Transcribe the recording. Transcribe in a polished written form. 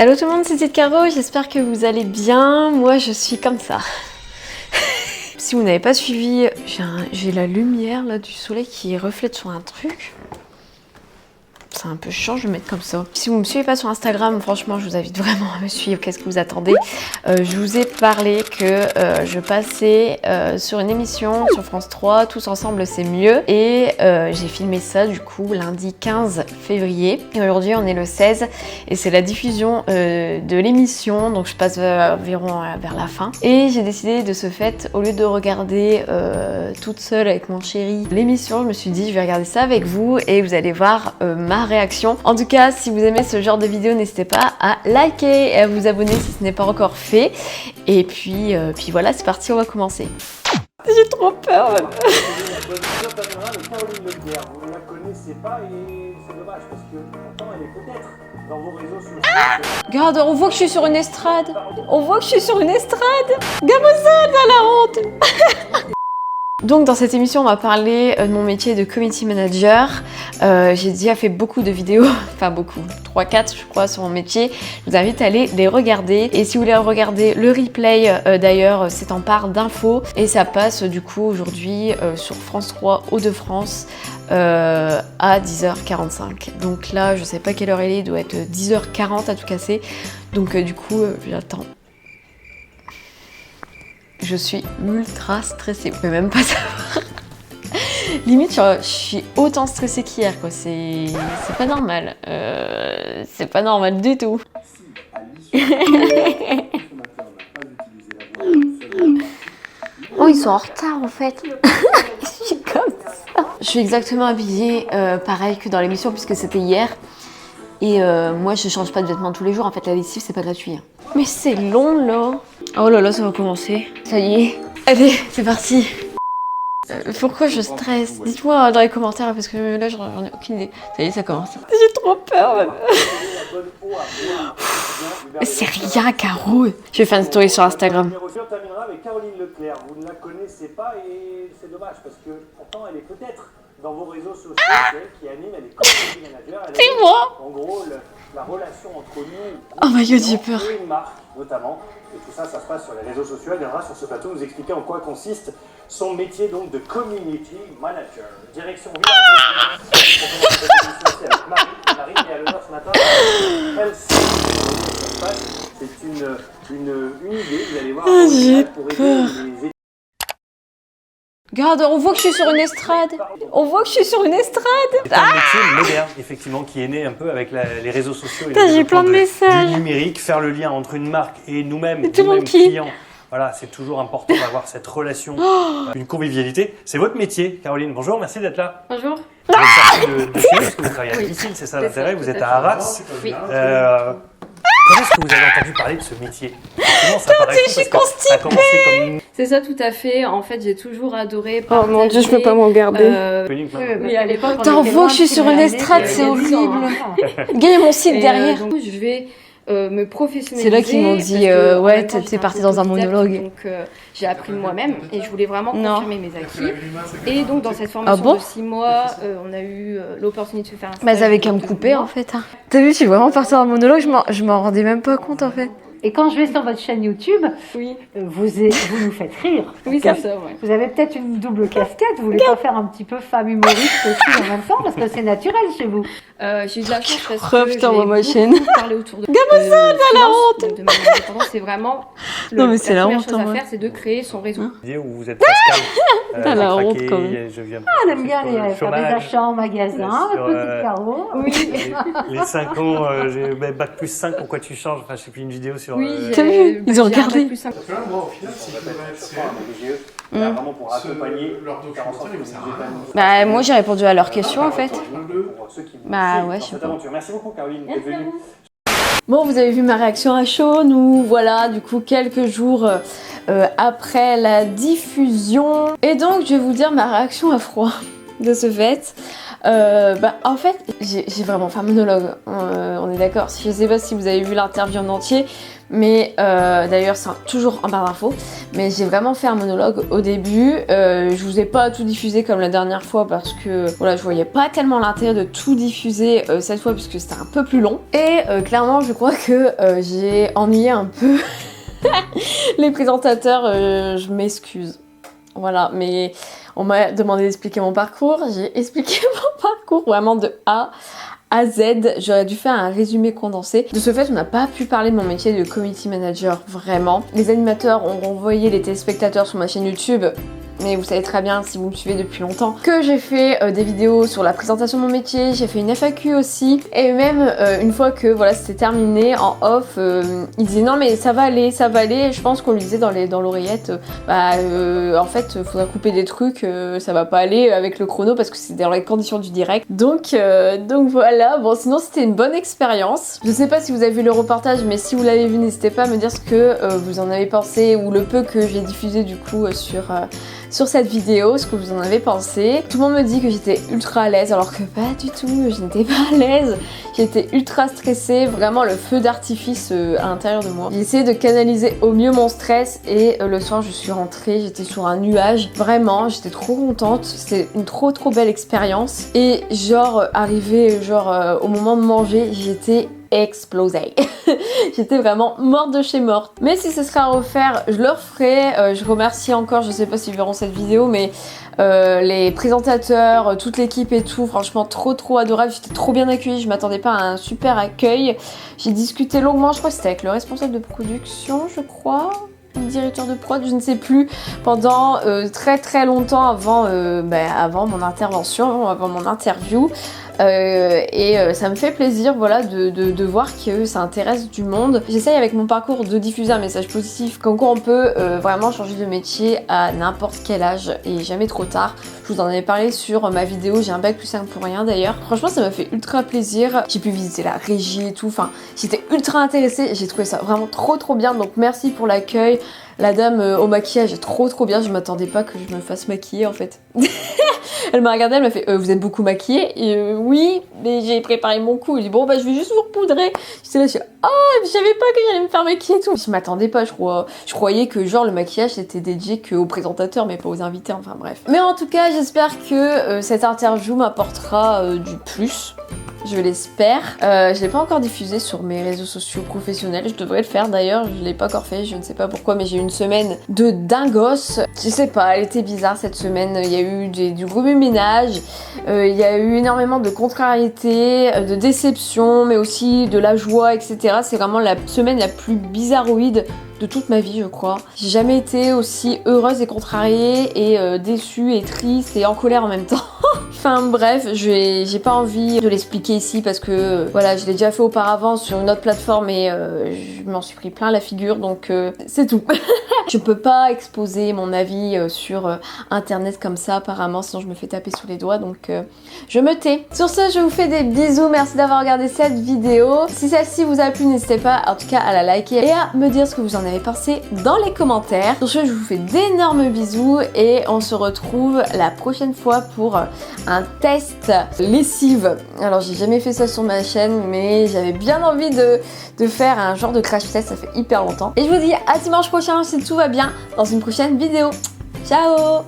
Hello tout le monde, c'est Tite Caro, j'espère que vous allez bien. Moi je suis comme ça. Si vous n'avez pas suivi, j'ai la lumière là du soleil qui reflète sur un truc. C'est un peu chiant, je vais mettre comme ça. Si vous ne me suivez pas sur Instagram, franchement, je vous invite vraiment à me suivre. Qu'est-ce que vous attendez? Je vous ai parlé que je passais sur une émission sur France 3, Tous ensemble c'est mieux. Et j'ai filmé ça du coup lundi 15 février. Et aujourd'hui, on est le 16 et c'est la diffusion de l'émission. Donc je passe environ vers la fin. Et j'ai décidé de ce fait, au lieu de regarder toute seule avec mon chéri l'émission, je me suis dit je vais regarder ça avec vous et vous allez voir ma réaction. En tout cas, si vous aimez ce genre de vidéo, n'hésitez pas à liker et à vous abonner si ce n'est pas encore fait. Et puis voilà, c'est parti, on va commencer. J'ai trop peur. Caroline Leclerc, vous ne la connaissez pas et c'est dommage parce que pourtant elle est peut-être dans vos réseaux sociaux. Regarde, on voit que je suis sur une estrade. On voit que je suis sur une estrade. Gamozade à la honte. Donc dans cette émission on va parler de mon métier de community manager. J'ai déjà fait beaucoup de vidéos, enfin beaucoup, 3-4 je crois sur mon métier. Je vous invite à aller les regarder. Et si vous voulez regarder le replay d'ailleurs c'est en part d'infos. Et ça passe du coup aujourd'hui sur France 3 Hauts-de-France à 10h45. Donc là je sais pas quelle heure il doit être 10h40 à tout casser. Donc du coup j'attends. Je suis ultra stressée, vous pouvez même pas savoir. Limite, je suis autant stressée qu'hier, quoi. C'est pas normal. C'est pas normal du tout. Oh, ils sont en retard en fait. Je suis comme ça. Je suis exactement habillée pareil que dans l'émission puisque c'était hier. Et moi, je change pas de vêtements tous les jours. En fait, la lessive, c'est pas gratuit. Hein. Mais c'est long là. Oh là là, ça va commencer. Ça y est. Allez, c'est parti. Pourquoi je stresse? Dites-moi dans les commentaires parce que là, j'en ai aucune idée. Ça y est, ça commence. J'ai trop peur. Même. C'est rien, Caro. Je vais faire une story sur Instagram. On terminera avec Caroline Leclerc. Vous ne la connaissez pas et c'est dommage parce que pourtant elle est peut-être dans vos réseaux sociaux qui anime, elle est community manager. C'est moi. En gros, la relation entre nous oh my god, j'ai peur. et une marque notamment. Et tout ça, ça se passe sur les réseaux sociaux. Elle viendra sur ce plateau nous expliquer en quoi consiste son métier donc de community manager. Direction avec Marie est à l'honneur ce matin. Elle sait ce qui se passe. C'est une idée, vous allez voir. J'ai pour peur. aider Regarde, on voit que je suis sur une estrade. On voit que je suis sur une estrade. C'est un métier moderne, effectivement, qui est né un peu avec les réseaux sociaux et j'ai plein de messages. Du numérique, faire le lien entre une marque et nous-mêmes, nous-mêmes clients. Voilà, c'est toujours important d'avoir cette relation, une convivialité. C'est votre métier, Caroline. Bonjour, merci d'être là. Bonjour. Vous êtes sortie de chez parce que vous travaillez à domicile, c'est ça l'intérêt. Vous êtes à Arras. Oui. Comment est-ce que vous avez entendu parler de ce métier? Ça paraît fou, je suis parce que ça a commencé comme... C'est ça, tout à fait. En fait, j'ai toujours adoré. Oh mon dieu, je peux pas m'en regarder. Oui, à l'époque, on voit que je suis sur une estrade, c'est horrible. Gagne mon site derrière. Donc, je vais me professionnaliser. C'est là qu'ils m'ont dit, ouais, t'es partie dans un monologue. Donc, j'ai appris de moi-même et je voulais vraiment confirmer mes acquis. Et donc, dans cette formation bon de 6 mois, on a eu l'opportunité de faire un stage. Bah, ils avaient qu'à me couper en fait. Hein. T'as vu, je suis vraiment partie dans un monologue, je m'en rendais même pas compte en fait. Et quand je vais sur votre chaîne YouTube, Oui, vous nous faites rire. oui c'est ça, ouais. Vous avez peut-être une double casquette, vous voulez pas faire un petit peu femme humoriste aussi en même temps, parce que c'est naturel chez vous. J'ai eu de la chance parce Oh, que putain, j'ai moi, ma beaucoup chaîne. parlé autour de Gamozade, la honte. De manière indépendante, c'est vraiment Non, mais c'est la première honte, chose à hein, faire, c'est de créer son réseau. Où vous êtes Pascal. T'as la j'ai honte, craqué, quand même. je viens Ah, on aime bien sur le faire des chômage. achats en magasin, Sur, petite Caro. Oui, Les 5 ans, j'ai bac plus 5, pourquoi tu changes? Enfin, je sais plus une vidéo sur... oui. T'as vu, ils ont j'ai un regardé. bac plus 5. Moi, au final, si je peux vraiment pour accompagner leur documentaire, ils vont servir. Bah, moi j'ai répondu à leurs questions en fait. Bah, ouais, je sais pas. Merci beaucoup, Caroline, d'être venue. Bon, vous avez vu ma réaction à chaud, nous voilà du coup quelques jours après la diffusion. Et donc je vais vous dire ma réaction à froid de ce fait. En fait, j'ai vraiment fait un monologue, on est d'accord. Je sais pas si vous avez vu l'interview en entier, mais d'ailleurs c'est toujours en barre d'infos, mais j'ai vraiment fait un monologue au début. Je vous ai pas tout diffusé comme la dernière fois parce que voilà, je voyais pas tellement l'intérêt de tout diffuser cette fois puisque c'était un peu plus long. Et clairement je crois que j'ai ennuyé un peu les présentateurs, je m'excuse. Voilà, mais on m'a demandé d'expliquer mon parcours, j'ai expliqué mon parcours vraiment de A à Z. J'aurais dû faire un résumé condensé. De ce fait, on n'a pas pu parler de mon métier de community manager vraiment. Les animateurs ont renvoyé les téléspectateurs sur ma chaîne YouTube. Mais vous savez très bien, si vous me suivez depuis longtemps, que j'ai fait des vidéos sur la présentation de mon métier, j'ai fait une FAQ aussi. Et même une fois que voilà, c'était terminé, en off, il disait non mais ça va aller, ça va aller. Et je pense qu'on lui disait dans l'oreillette, en fait, faudra couper des trucs, ça va pas aller avec le chrono parce que c'est dans les conditions du direct. Donc voilà, bon sinon c'était une bonne expérience. Je sais pas si vous avez vu le reportage, mais si vous l'avez vu, n'hésitez pas à me dire ce que vous en avez pensé ou le peu que j'ai diffusé du coup sur cette vidéo, ce que vous en avez pensé. Tout le monde me dit que j'étais ultra à l'aise alors que pas du tout, je n'étais pas à l'aise. J'étais ultra stressée, vraiment le feu d'artifice à l'intérieur de moi. J'ai essayé de canaliser au mieux mon stress et le soir je suis rentrée, j'étais sur un nuage. Vraiment, j'étais trop contente, c'était une trop belle expérience. Et genre, arrivé au moment de manger, j'étais explosée. J'étais vraiment morte de chez morte. Mais si ce sera à refaire, je le referai. Je remercie encore, je sais pas s'ils verront cette vidéo, mais les présentateurs, toute l'équipe et tout, franchement trop adorable. J'étais trop bien accueillie, je m'attendais pas à un super accueil. J'ai discuté longuement, je crois que c'était avec le responsable de production, je crois. Directeur de prod, je ne sais plus, pendant très longtemps avant mon intervention, avant mon interview. Ça me fait plaisir voilà, de voir que ça intéresse du monde. J'essaye avec mon parcours de diffuser un message positif, comme quoi on peut vraiment changer de métier à n'importe quel âge et jamais trop tard. Je vous en avais parlé sur ma vidéo, j'ai un bac plus 5 pour rien d'ailleurs. Franchement ça m'a fait ultra plaisir. J'ai pu visiter la régie et tout, enfin j'étais ultra intéressée, j'ai trouvé ça vraiment trop bien, donc merci pour l'accueil. La dame au maquillage est trop bien, je m'attendais pas que je me fasse maquiller en fait. Elle m'a regardée, elle m'a fait vous êtes beaucoup maquillée? Et oui, mais j'ai préparé mon coup. Elle dit bon bah je vais juste vous repoudrer. J'étais là, je savais pas que j'allais me faire maquiller et tout. Je m'attendais pas, je croyais que genre le maquillage c'était dédié qu'aux présentateurs mais pas aux invités, enfin bref. Mais en tout cas j'espère que cette interview m'apportera du plus. Je l'espère. Je l'ai pas encore diffusé sur mes réseaux sociaux professionnels. Je devrais le faire d'ailleurs. Je l'ai pas encore fait. Je ne sais pas pourquoi, mais j'ai eu une semaine de dingos. Je sais pas, elle était bizarre cette semaine. Il y a eu du remue-ménage. Il y a eu énormément de contrariétés, de déceptions, mais aussi de la joie, etc. C'est vraiment la semaine la plus bizarroïde de toute ma vie, je crois. J'ai jamais été aussi heureuse et contrariée et déçue et triste et en colère en même temps. Enfin bref, j'ai pas envie de l'expliquer ici parce que voilà, je l'ai déjà fait auparavant sur une autre plateforme et je m'en suis pris plein la figure, donc c'est tout. Je peux pas exposer mon avis sur internet comme ça apparemment, sinon je me fais taper sous les doigts, donc je me tais. Sur ce, je vous fais des bisous, merci d'avoir regardé cette vidéo. Si celle-ci vous a plu, n'hésitez pas en tout cas à la liker et à me dire ce que vous en avez pensé dans les commentaires. Sur ce, je vous fais d'énormes bisous et on se retrouve la prochaine fois pour un test lessive. Alors j'ai jamais fait ça sur ma chaîne, mais j'avais bien envie de faire un genre de crash test, ça fait hyper longtemps. Et je vous dis à dimanche prochain si tout va bien dans une prochaine vidéo. Ciao!